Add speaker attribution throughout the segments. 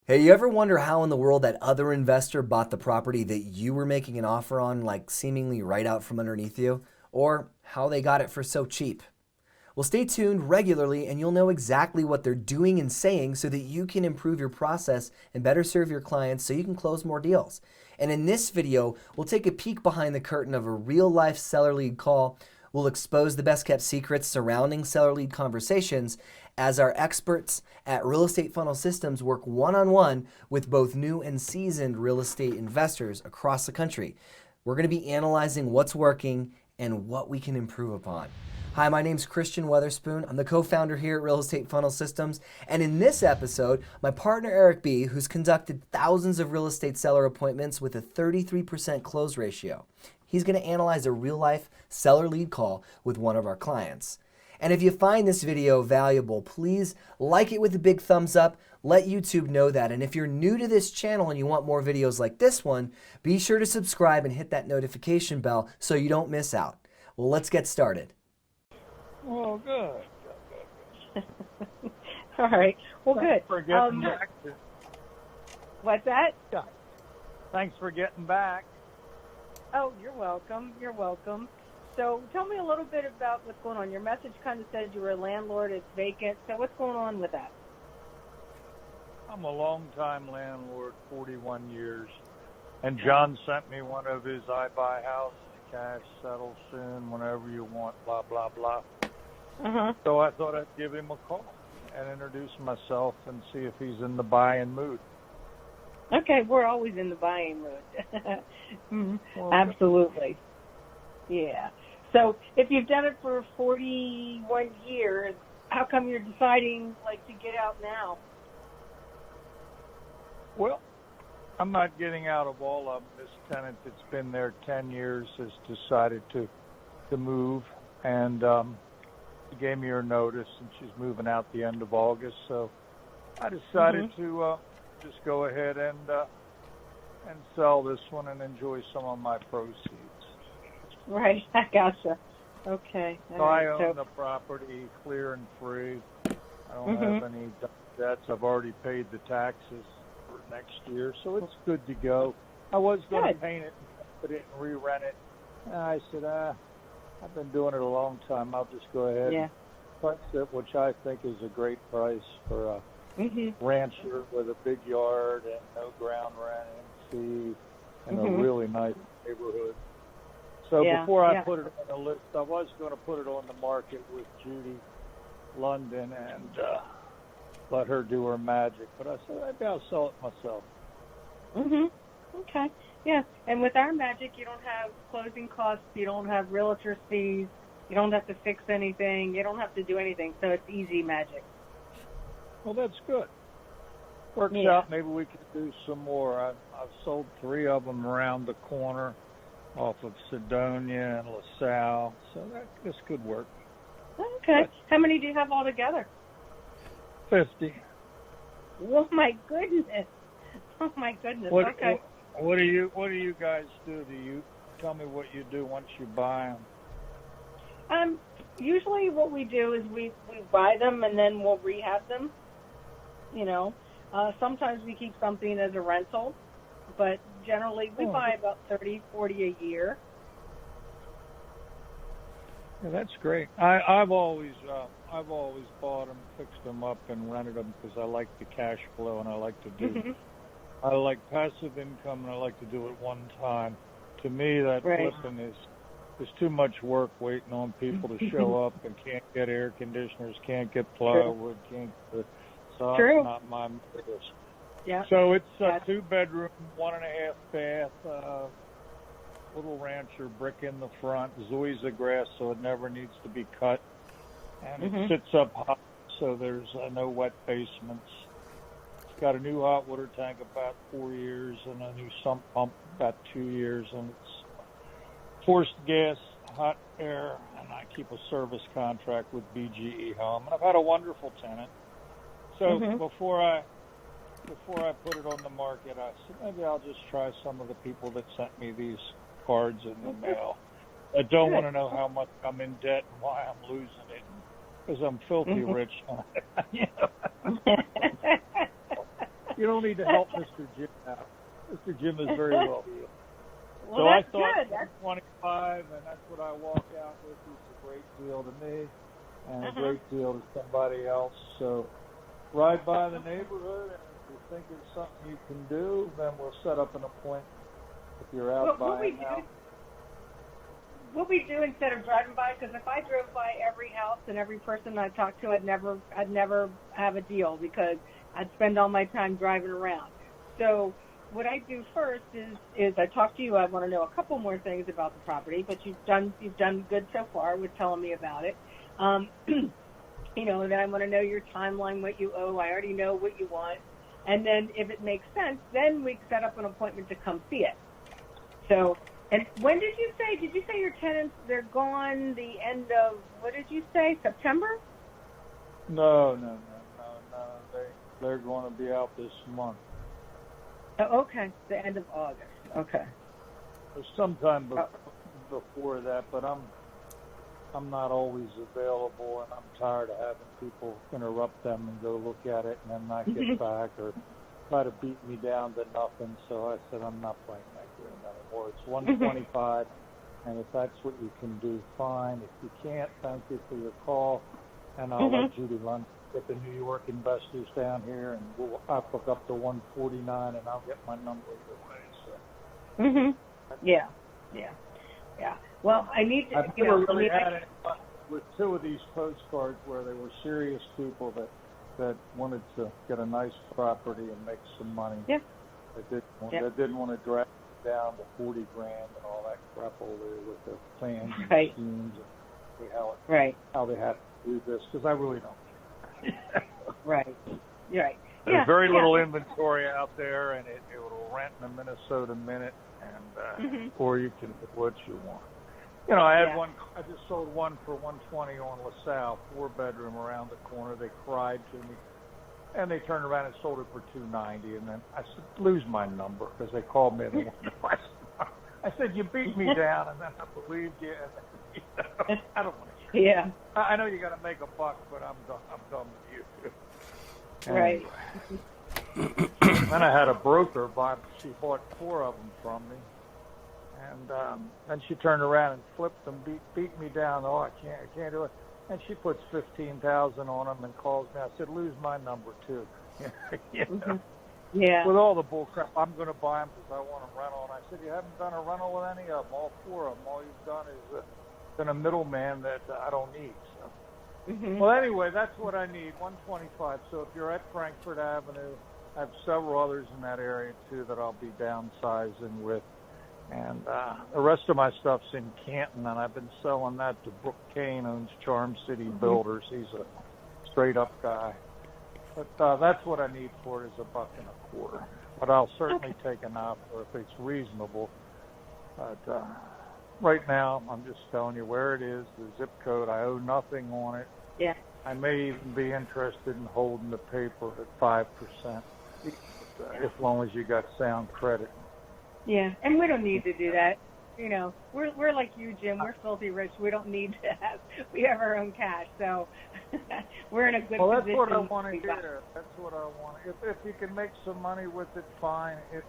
Speaker 1: Hey, you ever wonder how in the world that other investor bought the property that you were making an offer on, like seemingly right out from underneath you? Or how they got it for so cheap? Well, stay tuned regularly and you'll know exactly what they're doing and saying so that you can improve your process and better serve your clients so you can close more deals. And in this video, we'll take a peek behind the curtain of a real-life seller lead call. We'll expose the best-kept secrets surrounding seller lead conversations as our experts at Real Estate Funnel Systems work one-on-one with both new and seasoned real estate investors across the country. We're going to be analyzing what's working and what we can improve upon. Hi, my name's Christian Weatherspoon. I'm the co-founder here at Real Estate Funnel Systems. And in this episode, my partner Erik Bee, who's conducted thousands of real estate seller appointments with a 33% close ratio, he's going to analyze a real-life seller lead call with one of our clients. And if you find this video valuable, please like it with a big thumbs up. Let YouTube know that. And if you're new to this channel and you want more videos like this one, be sure to subscribe and hit that notification bell so you don't miss out. Well, let's get started.
Speaker 2: Oh, good.
Speaker 3: All right. Well,
Speaker 2: Thanks
Speaker 3: good.
Speaker 2: for getting back.
Speaker 3: What's that?
Speaker 2: Thanks for getting back.
Speaker 3: Oh, you're welcome. You're welcome. So tell me a little bit about what's going on. Your message kind of says you were a landlord, it's vacant. So what's going on with that?
Speaker 2: I'm a long-time landlord, 41 years. And John sent me one of his I buy house, cash, settle soon, whenever you want, blah, blah, blah. So I thought I'd give him a call and introduce myself and see if he's in the buying mood.
Speaker 3: Okay, we're always in the buying mood. Absolutely. Yeah. So if you've done it for 41 years, how come you're deciding to get out now?
Speaker 2: Well, I'm not getting out of all of them. This tenant that's been there 10 years has decided to move, and she gave me her notice, and she's moving out the end of August. So I decided to just go ahead and sell this one and enjoy some of my proceeds.
Speaker 3: Right, I gotcha. Okay.
Speaker 2: So I own the property clear and free. I don't have any debts. I've already paid the taxes for next year, so it's good to go. I was going to paint it, put it and re-rent it. And I said, I've been doing it a long time. I'll just go ahead and price it, which I think is a great price for a rancher with a big yard and no ground rent and fee in a really nice neighborhood. So before I put it on the list, I was going to put it on the market with Judy London and let her do her magic. But I said, maybe I'll sell it myself.
Speaker 3: Okay. Yeah. And with our magic, you don't have closing costs. You don't have realtor's fees. You don't have to fix anything. You don't have to do anything. So it's easy magic.
Speaker 2: Well, that's good. Works out. Maybe we could do some more. I've sold 3 of them around the corner off of Sedonia and LaSalle, so this could work.
Speaker 3: Okay. How many do you have altogether?
Speaker 2: 50.
Speaker 3: Oh my goodness! Oh my goodness! Okay.
Speaker 2: What do you guys do? Do you tell me what you do once you buy them?
Speaker 3: Usually what we do is we buy them and then we'll rehab them. Sometimes we keep something as a rental, but generally we buy about 30, 40 a year.
Speaker 2: Yeah, that's great. I've always bought them, fixed them up, and rented them because I like the cash flow and I like to do. I like passive income and I like to do it one time. To me, that flipping is too much work waiting on people to show up and can't get air conditioners, can't get plywood, so it's not my business.
Speaker 3: Yeah.
Speaker 2: So it's a 2-bedroom, 1.5 bath, little rancher, brick in the front, Zoysia grass, so it never needs to be cut, and it sits up high, so there's no wet basements. It's got a new hot water tank about 4 years and a new sump pump about 2 years, and it's forced gas, hot air, and I keep a service contract with BGE Home, and I've had a wonderful tenant. So before I put it on the market, I said, maybe I'll just try some of the people that sent me these cards in the mail. I don't want to know how much I'm in debt and why I'm losing it, because I'm filthy rich. You don't need to help Mr. Jim out. Mr. Jim is very well heeled.
Speaker 3: Well,
Speaker 2: So I
Speaker 3: that's
Speaker 2: thought
Speaker 3: good.
Speaker 2: 25, and that's what I walk out with. It's a great deal to me, and a great deal to somebody else. So ride by the neighborhood, and if you think it's something you can do, then we'll set up an appointment. If you're out buying now.
Speaker 3: What we do instead of driving by, because if I drove by every house and every person I talked to, I'd never have a deal because I'd spend all my time driving around. So what I do first is I talk to you. I want to know a couple more things about the property, but you've done good so far with telling me about it. You know, then I want to know your timeline, what you owe. I already know what you want, and then if it makes sense, then we set up an appointment to come see it. So. And when did you say? Did you say your tenants, they're gone the end of, what did you say, September?
Speaker 2: No. They're going to be out this month.
Speaker 3: Oh, okay, the end of August. Okay.
Speaker 2: Or sometime before that, but I'm not always available, and I'm tired of having people interrupt them and go look at it and then not get back or try to beat me down to nothing. So I said I'm not playing that game anymore. It's 125, and if that's what you can do, fine. If you can't, thank you for your call, and I'll let Judy Lund get the New York investors down here, and I'll hook up to 149, and I'll get my number either way. So.
Speaker 3: Yeah. Well, I need to.
Speaker 2: I've never really had it with two of these postcards where they were serious people that wanted to get a nice property and make some money. Yeah. They didn't want to drag it down to 40 grand and all that crap over there with their plans and schemes and how they have to do this, because I really don't.
Speaker 3: Right.
Speaker 2: There's very little inventory out there, and it will rent in a Minnesota minute, and or you can do what you want. You know, I had one. I just sold one for 120 on LaSalle, 4-bedroom around the corner. They cried to me, and they turned around and sold it for 290. And then I said, "Lose my number," because they called me and they wanted to buy some. I said, "You beat me down," and then I believed you. And, I don't want to.
Speaker 3: Yeah.
Speaker 2: I know you got to make a buck, but I'm done with you too.
Speaker 3: Right.
Speaker 2: Then I had a broker buy. She bought 4 of them from me. And then she turned around and flipped them, beat me down. Oh, I can't do it. And she puts $15,000 on them and calls me. I said, "Lose my number too." You know?
Speaker 3: Yeah.
Speaker 2: With all the bull crap, I'm going to buy them because I want a rental. And I said, "You haven't done a rental with any of them. All 4 of them. All you've done is been a middleman that I don't need." So. Well, anyway, that's what I need. 125. So if you're at Frankfurt Avenue, I have several others in that area too that I'll be downsizing with. And the rest of my stuff's in Canton, and I've been selling that to Brooke Kane, owns Charm City Builders. He's a straight-up guy. But that's what I need for it is $1.25. But I'll certainly take an offer if it's reasonable. But right now, I'm just telling you where it is, the zip code. I owe nothing on it.
Speaker 3: Yeah.
Speaker 2: I may even be interested in holding the paper at 5%, as long as you got sound credit.
Speaker 3: Yeah, and we don't need to do that. You know, we're like you, Jim. We're filthy rich. We don't need to have. We have our own cash, so we're in a good position.
Speaker 2: Well, that's what I want to hear. That's what I want. If you can make some money with it, fine. If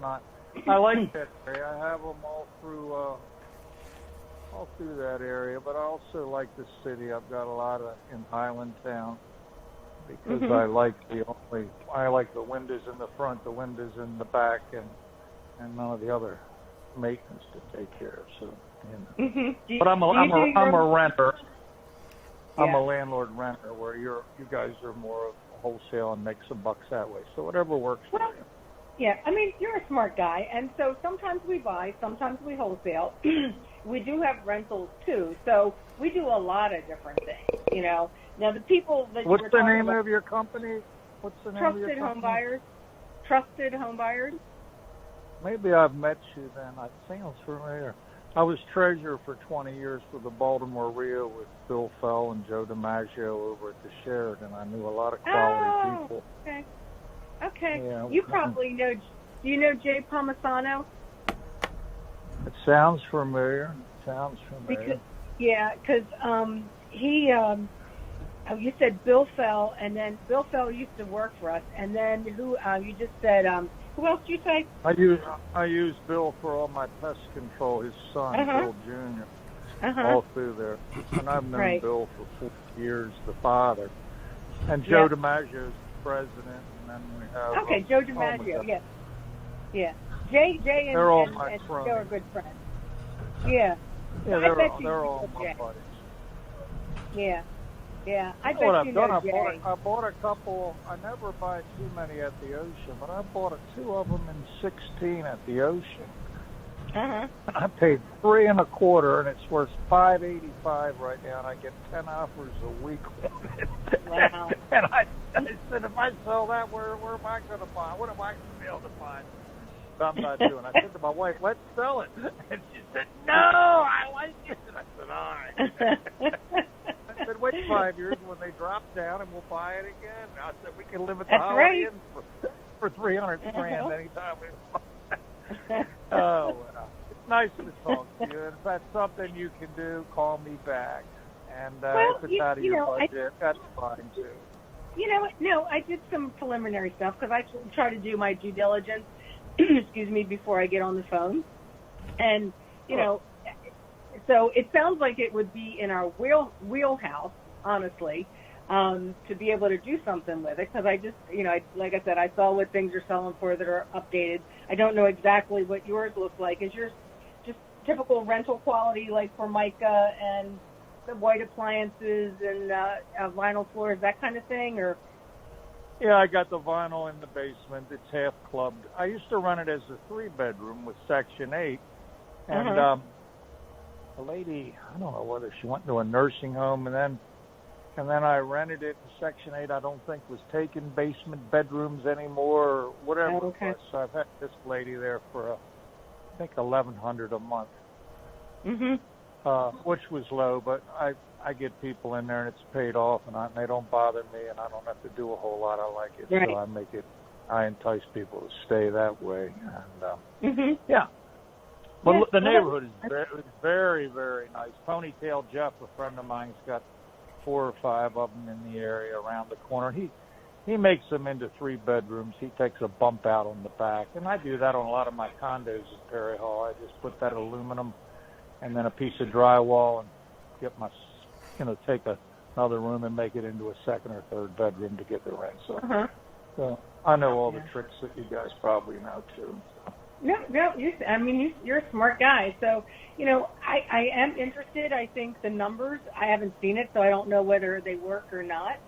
Speaker 2: not, I like that area. I have them all through that area. But I also like the city. I've got a lot in Highlandtown because I like the windows in the front, the windows in the back, and none of the other maintenance to take care of. So, but I'm a renter.
Speaker 3: Yeah.
Speaker 2: I'm a landlord renter, where you guys are more of wholesale and make some bucks that way. So whatever works for you.
Speaker 3: Yeah, I mean, you're a smart guy, and so sometimes we buy, sometimes we wholesale. We do have rentals too, so we do a lot of different things. You know, now the people that
Speaker 2: what's the name of your company? What's the name of your company?
Speaker 3: Trusted Home Buyers. Trusted Home Buyers.
Speaker 2: Maybe I've met you then. It sounds familiar. I was treasurer for 20 years for the Baltimore Rio with Bill Fell and Joe DiMaggio over at the Sheraton. I knew a lot of quality people.
Speaker 3: Okay.
Speaker 2: Yeah,
Speaker 3: you probably know. Do you know Jay Palmisano?
Speaker 2: It sounds familiar.
Speaker 3: Because he, Oh, you said Bill Fell, and then Bill Fell used to work for us, and then who? You just said who else did you say?
Speaker 2: I use Bill for all my pest control. His son, Bill Jr. All through there, and I've known Bill for 4 years, the father, and Joe DiMaggio is president, and then we have
Speaker 3: Joe DiMaggio, yeah. Jay and Joe are good friends. Yeah.
Speaker 2: They're all my buddies.
Speaker 3: Yeah. Yeah, I bet
Speaker 2: what I've
Speaker 3: you
Speaker 2: done,
Speaker 3: know Jay.
Speaker 2: I bought a couple. I never buy too many at the ocean, but I bought 2 of them in 16 at the ocean. I paid $3 1/4, and it's worth $5.85 right now, and I get 10 offers a week.
Speaker 3: Wow!
Speaker 2: And I said, if I sell that, where am I going to buy? What am I going to be able to find? So I'm not doing. I said to my wife, "Let's sell it," and she said, "No, I like it." And I said, "All right." I said, "Wait 5 years when they drop down, and we'll buy it again." I said, "We can live at the Holiday Inn for $300 grand anytime we want." Oh, well, it's nice to talk to you. And if that's something you can do, call me back. And if it's out of your budget, that's fine too.
Speaker 3: You know what? No, I did some preliminary stuff because I try to do my due diligence. Excuse me, before I get on the phone, and so it sounds like it would be in our wheelhouse, honestly, to be able to do something with it. Because I just, like I said, I saw what things are selling for that are updated. I don't know exactly what yours looks like. Is yours just typical rental quality, like Formica and the white appliances and vinyl floors, that kind of thing, or?
Speaker 2: Yeah, I got the vinyl in the basement. It's half clubbed. I used to run it as a 3-bedroom with Section 8. And the lady, I don't know whether she went to a nursing home, and then I rented it. Section 8, I don't think, was taking basement bedrooms anymore or whatever it was. So I've had this lady there for, I think, $1,100 a month, which was low, but I get people in there and it's paid off, and they don't bother me, and I don't have to do a whole lot. I like it, so I entice people to stay that way. And yeah. Well, the neighborhood is very, very nice. Ponytail Jeff, a friend of mine, has got 4 or 5 of them in the area around the corner. He makes them into 3 bedrooms. He takes a bump out on the back, and I do that on a lot of my condos in Perry Hall. I just put that aluminum and then a piece of drywall and get my take another room and make it into a 2nd or 3rd bedroom to get the rent. So I know all the tricks that you guys probably know too. So.
Speaker 3: No, you're a smart guy. So, I am interested. I think the numbers, I haven't seen it, so I don't know whether they work or not.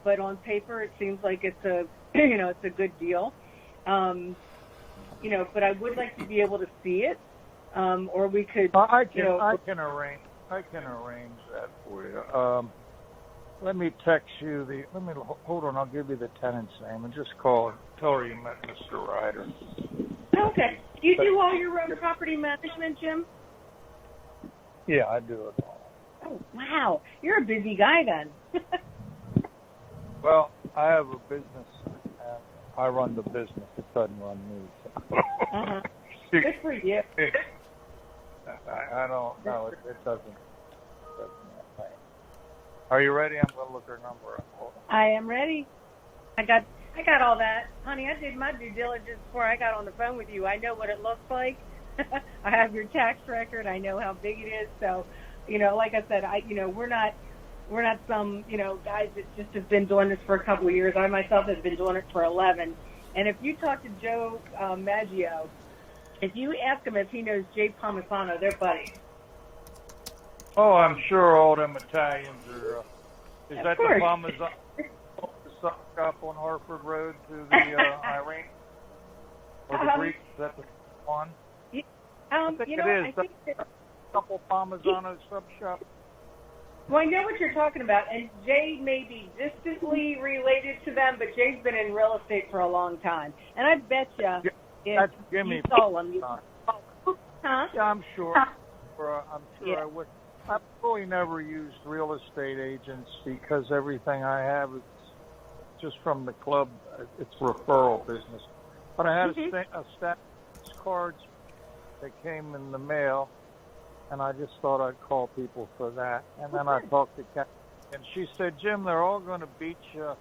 Speaker 3: But on paper, it seems like it's a, it's a good deal. But I would like to be able to see it, or we could.
Speaker 2: I can arrange that for you. Let me text you hold on, I'll give you the tenant's name and just tell her you met Mr. Ryder.
Speaker 3: Okay. Do you do all your own property management, Jim?
Speaker 2: Yeah, I do it all.
Speaker 3: Oh, wow. You're a busy guy then.
Speaker 2: Well, I have a business, and I run the business. It doesn't run me. So.
Speaker 3: Good for you.
Speaker 2: I don't know. It doesn't. Are you ready? I'm going to look her number up.
Speaker 3: I am ready. I got all that. Honey, I did my due diligence before I got on the phone with you. I know what it looks like. I have your tax record. I know how big it is. So, like I said, we're not some, guys that just have been doing this for a couple of years. I myself have been doing it for 11. And if you talk to Joe Maggio, if you ask him if he knows Jay Palmisano, they're buddies.
Speaker 2: Oh, I'm sure all them Italians are. Is that
Speaker 3: course.
Speaker 2: the Palmisano shop on Harford Road to the Irene? Or the Greek? Is that the one?
Speaker 3: I
Speaker 2: think it is.
Speaker 3: I think
Speaker 2: a couple Palmisano sub shops.
Speaker 3: Well, I know what you're talking about, and Jay may be distantly related to them, but Jay's been in real estate for a long time. And I bet you if you saw him, huh?
Speaker 2: Yeah, I'm sure. I would. I've really never used real estate agents because everything I have is just from the club. It's referral business. But I had a stack of cards that came in the mail, and I just thought I'd call people for that. And then I talked to and she said, Jim, they're all going to beat you.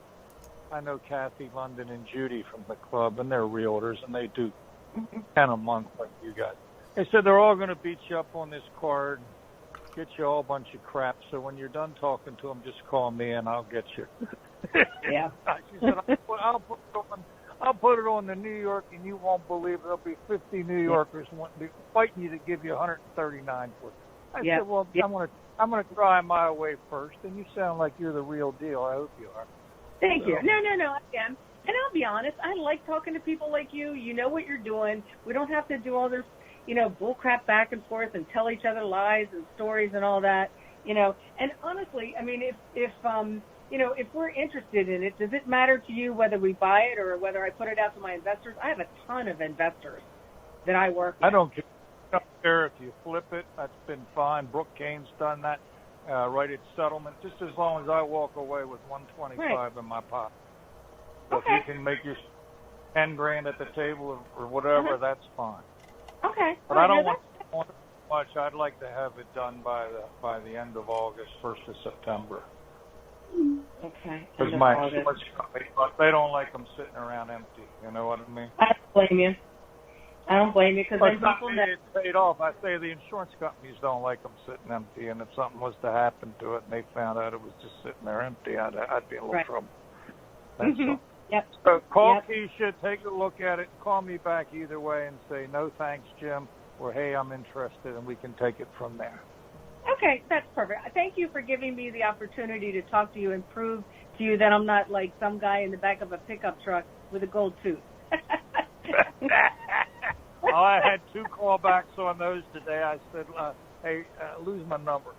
Speaker 2: I know Kathy London and Judy from the club, and they're realtors, and they do 10 a month like you guys. They said they're all going to beat you up on this card, get you all a bunch of crap. So when you're done talking to them, just call me and I'll get you.
Speaker 3: Yeah.
Speaker 2: She said, I'll put it on the New York, and you won't believe it. There'll be 50 New Yorkers fighting you to give you 139 for it. I said, well, I'm gonna try my way first, and you sound like you're the real deal. I hope you are.
Speaker 3: Thank you. No, I am. And I'll be honest, I like talking to people like you. You know what you're doing. We don't have to do all this, bull crap back and forth and tell each other lies and stories and all that, And honestly, I mean, if we're interested in it, does it matter to you whether we buy it or whether I put it out to my investors? I have a ton of investors that I work with.
Speaker 2: I don't care if you flip it. That's been fine. Brooke Kane's done that. Right at settlement, just as long as I walk away with 125 in my pocket. So if you can make your 10 grand at the table or whatever, that's fine.
Speaker 3: Okay.
Speaker 2: But I don't want much. I'd like to have it done by the end of August, 1st of September.
Speaker 3: Okay.
Speaker 2: Because my insurance company, they don't like them sitting around empty. You know what I mean?
Speaker 3: I don't blame you. Because then people
Speaker 2: it's paid off. I say the insurance companies don't like them sitting empty, and if something was to happen to it and they found out it was just sitting there empty, I'd be in a little trouble. That's all.
Speaker 3: Yep.
Speaker 2: So call Keisha, take a look at it, call me back either way and say, no thanks, Jim, or hey, I'm interested, and we can take it from there.
Speaker 3: Okay, that's perfect. Thank you for giving me the opportunity to talk to you and prove to you that I'm not like some guy in the back of a pickup truck with a gold tooth.
Speaker 2: Well, I had 2 callbacks on those today. I said, hey, lose my number.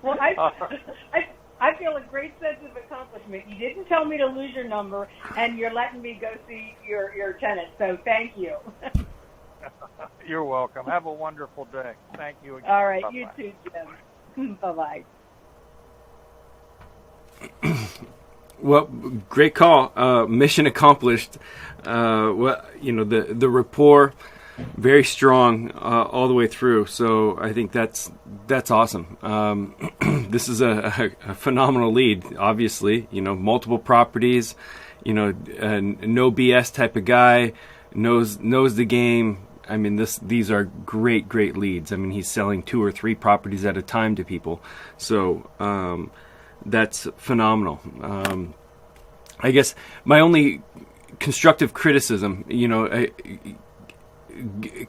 Speaker 3: Well, I feel a great sense of accomplishment. You didn't tell me to lose your number, and you're letting me go see your tenant, so thank you.
Speaker 2: You're welcome. Have a wonderful day. Thank you again.
Speaker 3: All right,
Speaker 2: Bye-bye.
Speaker 3: You too, Jim. Bye-bye.
Speaker 4: Well, great call. Mission accomplished. The rapport, very strong all the way through. So I think that's awesome. This is a phenomenal lead. Obviously, multiple properties. No BS type of guy. Knows the game. I mean, these are great leads. I mean, he's selling 2 or 3 properties at a time to people. So that's phenomenal. I guess my only constructive criticism,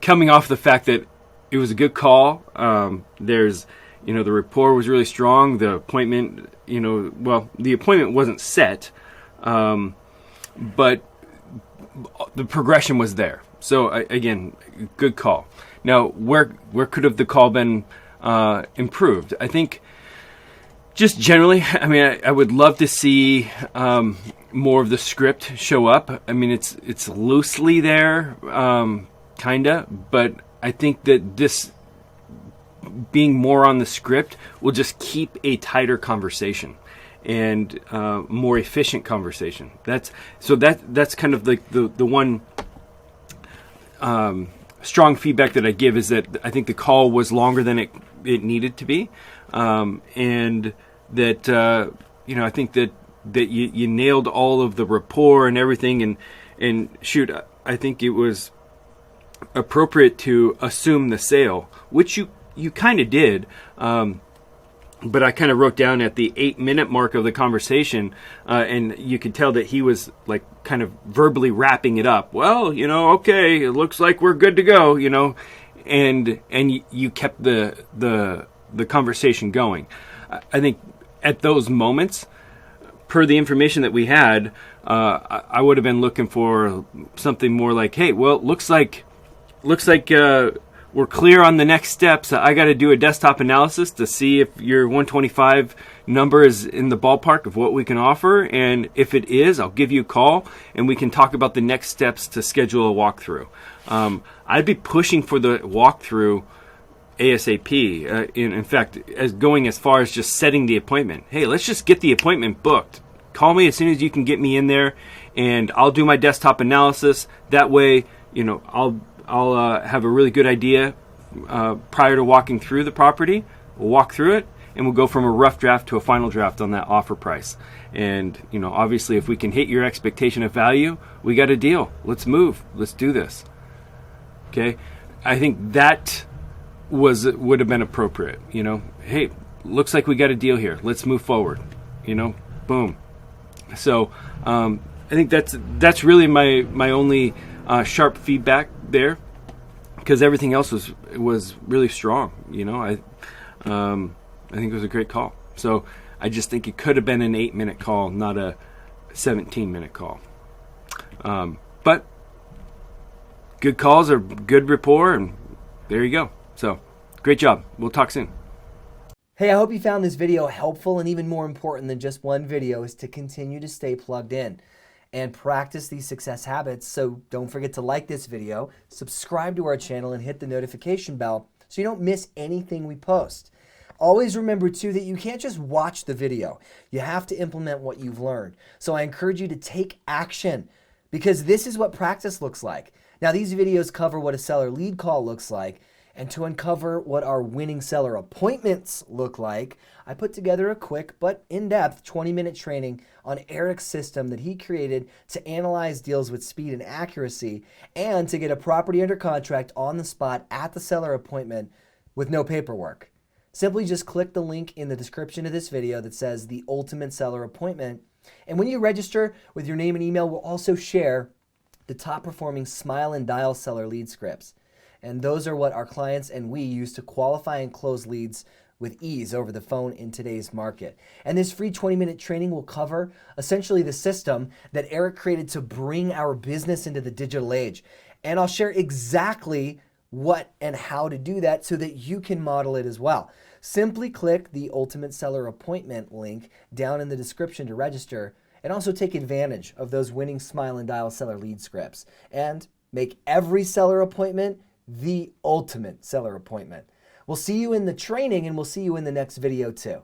Speaker 4: coming off the fact that it was a good call. There's, the rapport was really strong. The appointment, the appointment wasn't set, but the progression was there. So again, good call. Now, where could have the call been improved? I think just generally, I mean, I would love to see more of the script show up. I mean, it's loosely there, kinda, but I think that this being more on the script will just keep a tighter conversation and more efficient conversation. That's kind of like the one strong feedback that I give is that I think the call was longer than it needed to be, and that I think that you nailed all of the rapport and everything, and shoot, I think it was appropriate to assume the sale, which you kind of did. But I kind of wrote down at the 8-minute mark of the conversation, and you could tell that he was like kind of verbally wrapping it up. Well, okay, it looks like we're good to go, and you kept the conversation going. I think at those moments, per the information that we had, I would have been looking for something more like, hey, well, looks like we're clear on the next steps. I got to do a desktop analysis to see if your 125 number is in the ballpark of what we can offer. And if it is, I'll give you a call and we can talk about the next steps to schedule a walkthrough. I'd be pushing for the walkthrough ASAP. In fact, going as far as just setting the appointment. Hey, let's just get the appointment booked. Call me as soon as you can get me in there, and I'll do my desktop analysis. That way, I'll have a really good idea prior to walking through the property. We'll walk through it, and we'll go from a rough draft to a final draft on that offer price. And, you know, obviously if we can hit your expectation of value, we got a deal. Let's move. Let's do this. Okay? I think that would have been appropriate. You know, hey, looks like we got a deal here. Let's move forward. You know, boom. So I think that's really my only sharp feedback there, because everything else was really strong. You know, I think it was a great call. So I just think it could have been an 8-minute call, not a 17-minute call. But good calls are good rapport, and there you go. So great job. We'll talk soon.
Speaker 1: Hey, I hope you found this video helpful, and even more important than just one video is to continue to stay plugged in and practice these success habits. So don't forget to like this video, subscribe to our channel, and hit the notification bell so you don't miss anything we post. Always remember too that you can't just watch the video. You have to implement what you've learned. So I encourage you to take action, because this is what practice looks like. Now, these videos cover what a seller lead call looks like, and to uncover what our winning seller appointments look like, I put together a quick but in-depth 20-minute training on Erik's system that he created to analyze deals with speed and accuracy, and to get a property under contract on the spot at the seller appointment with no paperwork. Simply just click the link in the description of this video that says the ultimate seller appointment. And when you register with your name and email, we'll also share the top performing smile and dial seller lead scripts. And those are what our clients and we use to qualify and close leads with ease over the phone in today's market. And this free 20-minute training will cover essentially the system that Erik created to bring our business into the digital age. And I'll share exactly what and how to do that so that you can model it as well. Simply click the Ultimate Seller Appointment link down in the description to register, and also take advantage of those winning smile and dial seller lead scripts, and make every seller appointment the ultimate seller appointment. We'll see you in the training, and we'll see you in the next video too.